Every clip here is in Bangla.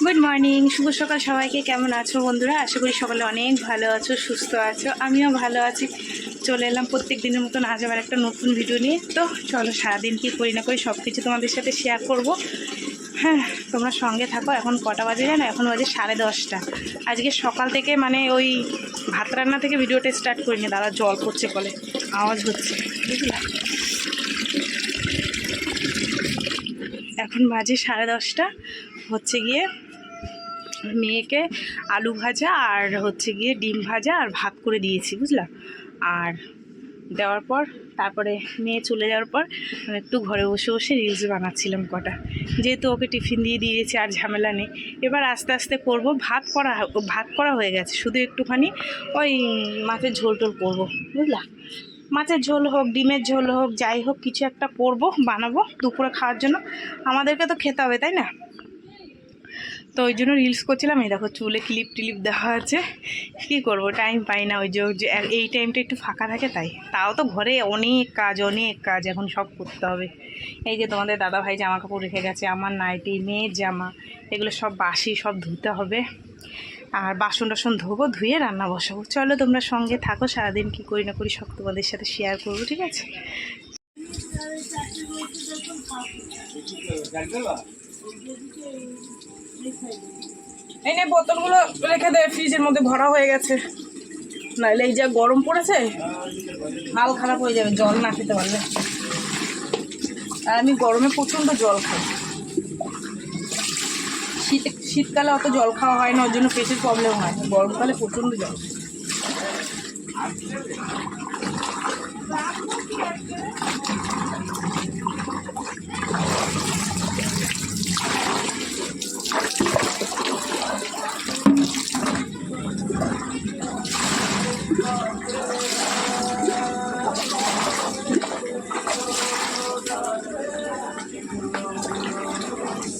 গুড মর্নিং, শুভ সকাল সবাইকে। কেমন আছো বন্ধুরা? আশা করি সকালে অনেক ভালো আছো, সুস্থ আছো। আমিও ভালো আছি। চলে এলাম প্রত্যেক দিনের মতন আজ আবার একটা নতুন ভিডিও নিয়ে। তো চলো, সারাদিন কী করি না করি সব কিছু তোমাদের সাথে শেয়ার করব। হ্যাঁ, তোমরা সঙ্গে থাকো। এখন কটা বাজে জানো? এখন বাজে 10:30। আজকে সকাল থেকে মানে ওই ভাত রান্না থেকে ভিডিওটা স্টার্ট করিনি। দাদা জল পড়ছে কলে, আওয়াজ হচ্ছে, বুঝলে। এখন বাজে 10:30। হচ্ছে গিয়ে মেয়েকে আলু ভাজা আর হচ্ছে গিয়ে ডিম ভাজা আর ভাত করে দিয়েছি, বুঝলাম। আর দেওয়ার পর তারপরে মেয়ে চলে যাওয়ার পর একটু ঘরে বসে বসে রিলস বানাচ্ছিলাম কটা, যেহেতু ওকে টিফিন দিয়ে দিয়েছি, আর ঝামেলা নেই। এবার আস্তে আস্তে করব। ভাত করা হয়ে গেছে, শুধু একটুখানি ওই মাছের ঝোল টোল করবো, বুঝলা। মাছের ঝোল হোক, ডিমের ঝোল হোক, যাই হোক কিছু একটা করবো, বানাবো দুপুরে খাওয়ার জন্য। আমাদেরকে তো খেতে হবে, তাই না? তো ওই জন্য রিলস করছিলাম। এই দেখো চুলে ক্লিপ টিলিপ দেওয়া আছে। কী করবো, টাইম পাই না। ওই যে এই টাইমটা একটু ফাঁকা থাকে, তাও তো ঘরে অনেক কাজ এখন সব করতে হবে। এই যে তোমাদের দাদাভাই জামা কাপড় রেখে গেছে, আমার নাইটি, মেয়ের জামা, এগুলো সব বাসি, সব ধুতে হবে। আর বাসন টাসন ধোবো, ধুয়ে রান্না বসাবো। চলো তোমরা সঙ্গে থাকো, সারাদিন কী করি না করি সব তোমাদের সাথে শেয়ার করবো, ঠিক আছে? এই নে, বোতলগুলো রেখে দে, ফ্রিজের মধ্যে ভরা হয়ে গেছে। নাহলে এই যা গরম পড়েছে, হাল খারাপ হয়ে যাবে জল না খেতে পারলে। আর আমি গরমে প্রচণ্ড জল খাই। শীতকালে অত জল খাওয়া হয় না, ওর জন্য পেটের প্রবলেম হয়। গরমকালে প্রচণ্ড জল।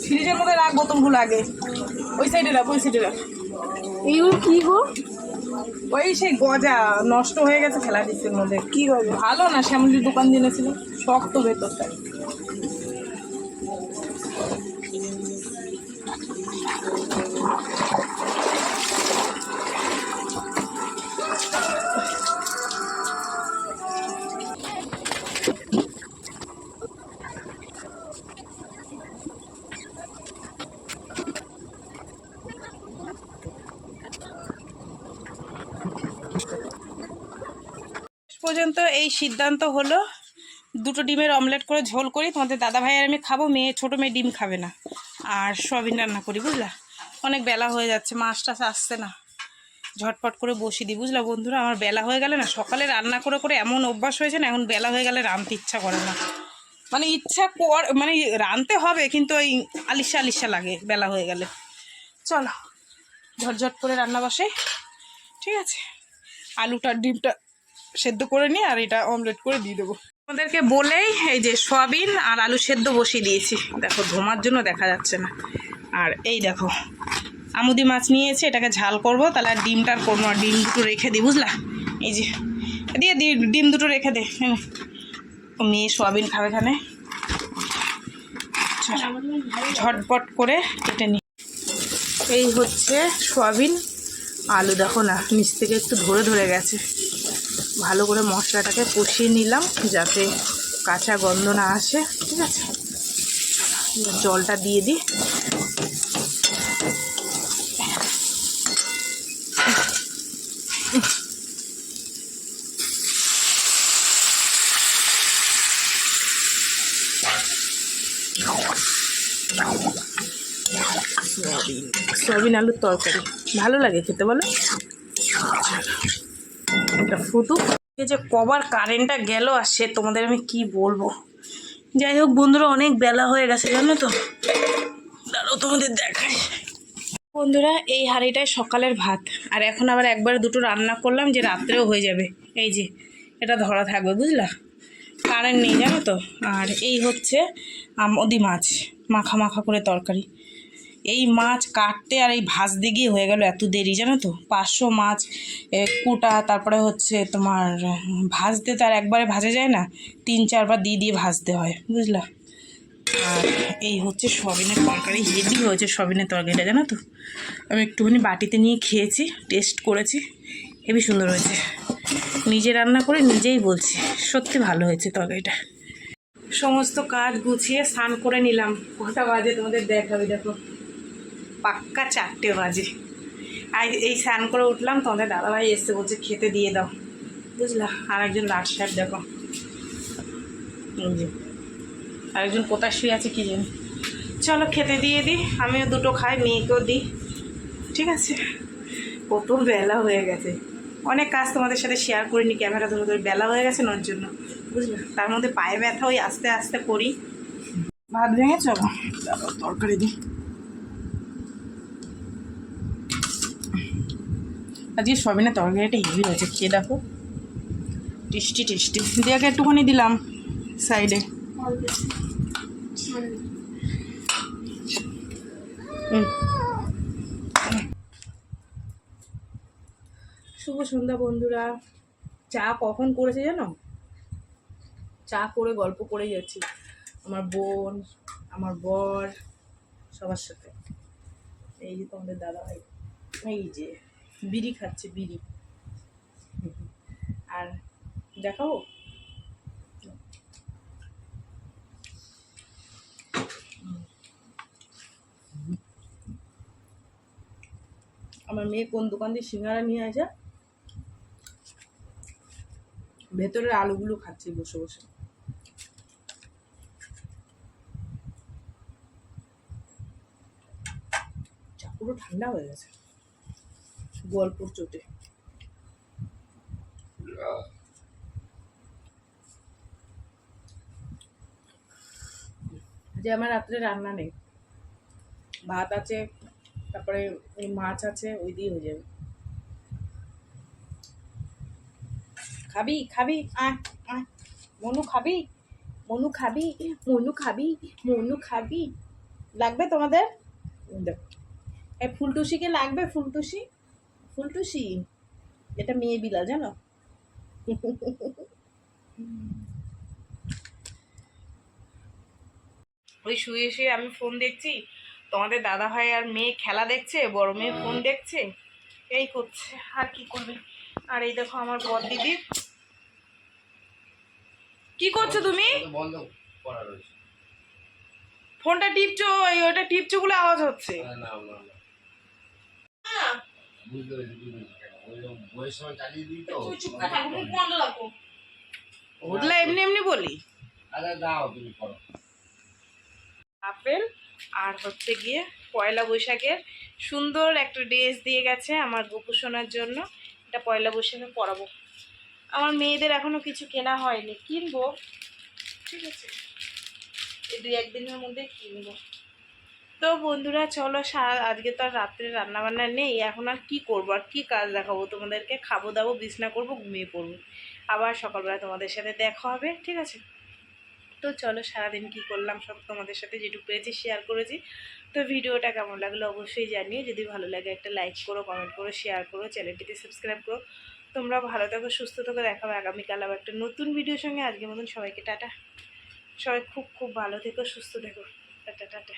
ফ্রিজের মধ্যে রাখ বোতলগুলো আগে, ওই সাইডে রাখ, ওই সাইডে রাখ। এইগুলো কি গো? ওই সেই গজা নষ্ট হয়ে গেছে খেলা ডিসের মধ্যে। কি গজা? ভালো না, শ্যামলির দোকান দিয়েছিল, শক্ত ভেতরটা। পর্যন্ত এই সিদ্ধান্ত হলো, দুটো ডিমের অমলেট করে ঝোল করি, তোমাদের দাদাভাই আর আমি খাবো। ছোটো মেয়ে ডিম খাবে না। আর সয়াবিন রান্না করি, বুঝলা। অনেক বেলা হয়ে যাচ্ছে, মাছ টাছ আসছে না, ঝটপট করে বসিয়ে দিই, বুঝলা বন্ধুরা। আমার বেলা হয়ে গেলে না, সকালে রান্না করে করে এমন অভ্যাস হয়েছে না, এখন বেলা হয়ে গেলে রাঁধতে ইচ্ছা করে না। মানে রাঁধতে হবে, কিন্তু ওই আলিশা আলিশা লাগে বেলা হয়ে গেলে। চলো ঝটঝট করে রান্না বসে, ঠিক আছে। আলুটার ডিমটা সেদ্ধ করে নিয়ে আর এটা অমলেট করে দিয়ে দেবো। আমাদেরকে বলেই এই যে সয়াবিন আর আলু সেদ্ধ বসিয়ে দিয়েছি। দেখো ধোঁয়ার জন্য দেখা যাচ্ছে না। আর এই দেখো আমুদি মাছ নিয়েছে, এটাকে ঝাল করব। তাহলে আর ডিমটা আর করবো না, ডিম দুটো রেখে দিই, বুঝলা। এই যে দিয়ে ডিম দুটো রেখে দে। মেয়ে সয়াবিন খাবে এখানে। ঝটপট করে কেটে নিই। এই হচ্ছে সয়াবিন, আলু। দেখো না, নিচ থেকে একটু ধরে ধরে গেছে। ভালো করে মশলাটাকে কষিয়ে নিলাম যাতে কাঁচা গন্ধ না আসে, ঠিক আছে। জলটা দিয়ে দিই। সয়াবিন আলুর তরকারি ভালো লাগে খেতে, বলো। এটা ফুটুক। এই যে কবার কারেন্টটা গেল আর সে তোমাদের আমি কি বলবো। যাই হোক বন্ধুরা, অনেক বেলা হয়ে গেছে জানো তো। দাঁড়াও তোমাদের দেখাই। বন্ধুরা, এই হাঁড়িটায় সকালের ভাত, আর এখন আবার একবারে দুটো রান্না করলাম যে রাত্রেও হয়ে যাবে। এই যে এটা ধরা থাকবে, বুঝলা। কারেন্ট নেই জানো তো। আর এই হচ্ছে আমদি মাছ, মাখা মাখা করে তরকারি। এই মাছ কাটতে আর এই ভাজতে গিয়ে হয়ে গেল এত দেরি, জানো তো। 500 মাছ কুটা, তারপরে হচ্ছে তোমার ভাজতে, তার একবারে ভাজা যায় না, 3-4 বার দিয়ে ভাজতে হয়, বুঝলা। আর এই হচ্ছে সয়াবিনের তরকারি। হেভি হয়েছে সয়াবিনের তরকারিটা, জানো তো। আমি একটুখানি বাটিতে নিয়ে খেয়েছি, টেস্ট করেছি, হেভি সুন্দর হয়েছে। নিজে রান্না করে নিজেই বলছি সত্যি ভালো হয়েছে তরকারিটা। সমস্ত কাজ গুছিয়ে স্নান করে নিলাম। কটা বাজে তোমাদের দেখাবে, দেখো পাক্কা 4টে বাজে। আর এই স্নান করে উঠলাম, তোমাদের দাদাভাই এসে বলছে খেতে দিয়ে দাও, বুঝলা। আর একজন লাট সাহেব দেখো, আরেকজন কোথায় শুয়ে আছে কি জানি। চলো খেতে দিয়ে দিই, আমিও দুটো খাই, মেয়েকেও দিই, ঠিক আছে। কত বেলা হয়ে গেছে, অনেক কাজ তোমাদের সাথে শেয়ার করিনি, ক্যামেরা ধরে ধরে বেলা হয়ে গেছে ওর জন্য, বুঝলে। তার মধ্যে পায়ে ব্যথা, ওই আস্তে আস্তে করি। ভাত ভেঙে চলো তরকারি দিই। আজকে সয়াবিনের তরকারিটা হেভি হয়েছে, খেয়ে দেখো, টেস্টি টেস্টি। দিয়াকে একটুখানি দিলাম সাইডে। শুভ সন্ধ্যা বন্ধুরা। চা কখন করেছে জানো? চা করে গল্প করে যাচ্ছি আমার বোন, আমার বর, সবার সাথে। এই যে তোমাদের দাদা ভাই, এই যে বিড়ি খাচ্ছে, বিড়ি। আর দেখাবো, আমার মেয়ে কোন দোকান দিয়ে সিঙ্গারা নিয়ে আসে, ভেতরের আলুগুলো খাচ্ছি বসে বসে। চা পুরো ঠান্ডা হয়ে গেছে গল্পর চোটে। যে আমার রাত্রে রান্না নেই, ভাত আছে, তারপরে এই মাছ আছে, ওই দিয়ে হয়ে যাবে। খাবি খাবি, আয় আয়, মনু খাবি, মনু খাবি, মনু খাবি, মনু খাবি। লাগবে তোমাদের? দেখো এই ফুলটুসিকে লাগবে, ফুলটুসি, ফুলটুসি। এটা মেয়ে বিলা, জানো। ওই শুয়ে শুয়ে আমি ফোন দেখছি, তোমাদের দাদা ভাই আর মেয়ে খেলা দেখছে, বড় মেয়ে ফোন দেখছে, এই করছে, আর কি করবে। আর এই দেখো আমার বর দিদি, কি করছো তুমি? ফোনটা টিপছো, এই ওটা টিপছো বলে আওয়াজ হচ্ছে। ওগুলা এমনি এমনি বলি। আপেল আর হচ্ছে গিয়ে পয়লা বৈশাখের সুন্দর একটা ড্রেস দিয়ে গেছে আমার গোপুসোনার জন্য। এটা পয়লা বৈশাখে পরাবো। আমার মেয়েদের এখনো কিছু কেনা হয়নি, কিনবো, ঠিক আছে, এই 2-1 দিনের মধ্যে কিনবো। তো বন্ধুরা চলো, আজকে তো আর রাত্রে রান্নাবান্না নেই, এখন আর কি করবো, আর কি কাজ দেখাবো তোমাদেরকে। খাবো দাবো, বিছনা করবো, ঘুমিয়ে পড়বো, আবার সকালবেলা তোমাদের সাথে দেখা হবে, ঠিক আছে। তো চলো, সারাদিন কি করলাম সব তোমাদের সাথে যেটুকু পেরেছি শেয়ার করেছি। তো ভিডিওটা কেমন লাগলো অবশ্যই জানিও, যদি ভালো লাগে একটা লাইক করো, কমেন্ট করো, শেয়ার করো, চ্যানেলটিতে সাবস্ক্রাইব করো। তোমরা ভালো থাকো, সুস্থ থাকো, দেখাবো আগামীকাল আবার একটা নতুন ভিডিওর সঙ্গে। আজকের মতন সবাইকে টাটা। সবাই খুব খুব ভালো থেকো, সুস্থ থেকো, টাটা টাটা।